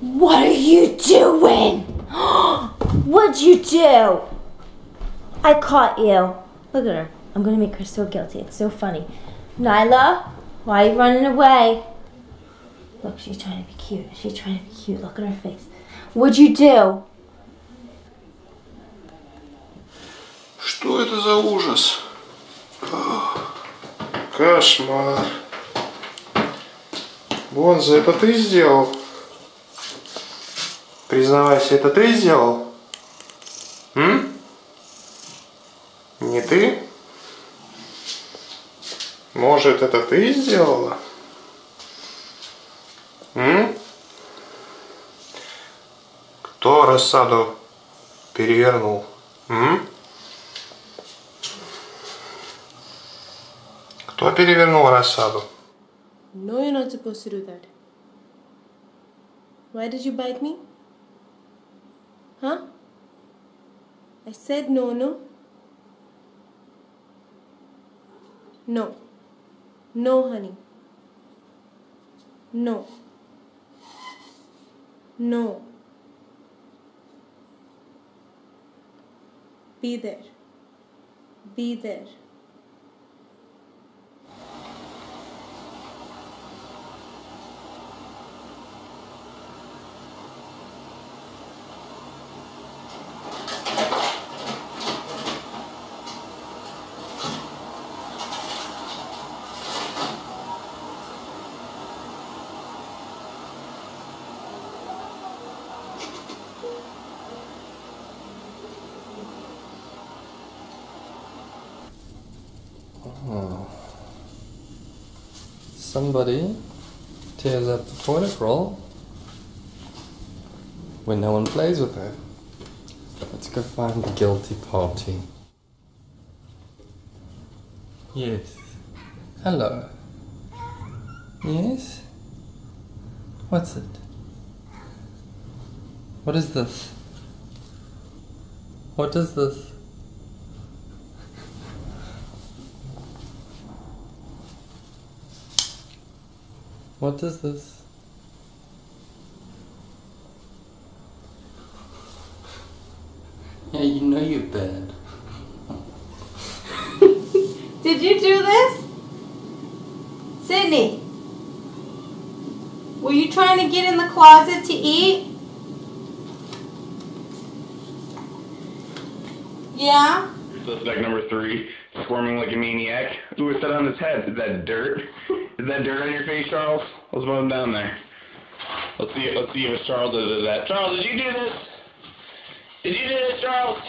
What are you doing? What'd you do? I caught you. Look at her. I'm gonna make her so guilty. It's so funny. Nyla, why are you running away? Look, she's trying to be cute. She's trying to be cute. Look at her face. What'd you do? Что это за ужас? Кошмар. Бонза, это ты сделал? Признавайся, это ты сделал? Не ты? Может, это ты сделала? Кто рассаду перевернул? Кто перевернул рассаду? No, you're not supposed to do that. Why did you bite me? Huh? I said no, no? No. No, honey. No. No. Be there. Be there. Somebody tears up the toilet roll when no one plays with it. Let's go find the guilty party. Yes. Hello. Yes? What's it? What is this? What is this? What is this? Yeah, you know you're bad. Did you do this? Sydney, were you trying to get in the closet to eat? Yeah? Suspect number 3, squirming like a maniac. Who was set on his head? Is that dirt? Is that dirt on your face, Charles? Let's put him down there. Let's see if it's Charles that did that. Charles, did you do this? Did you do this, Charles?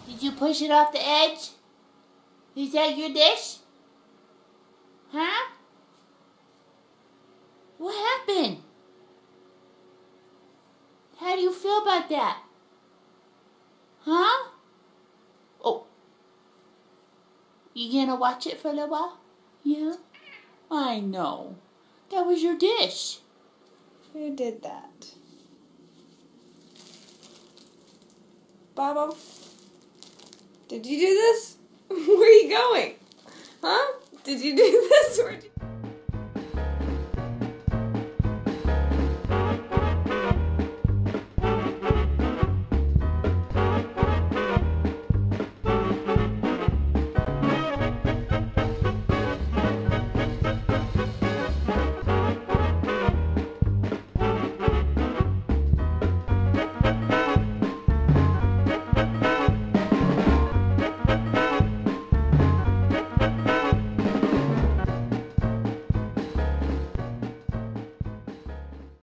Did you push it off the edge? Is that your dish? Huh? What happened? How do you feel about that? Huh? Oh. You gonna watch it for a little while? Yeah? I know. That was your dish. Who did that? Baba? Did you do this? Where are you going? Huh? Did you do this or did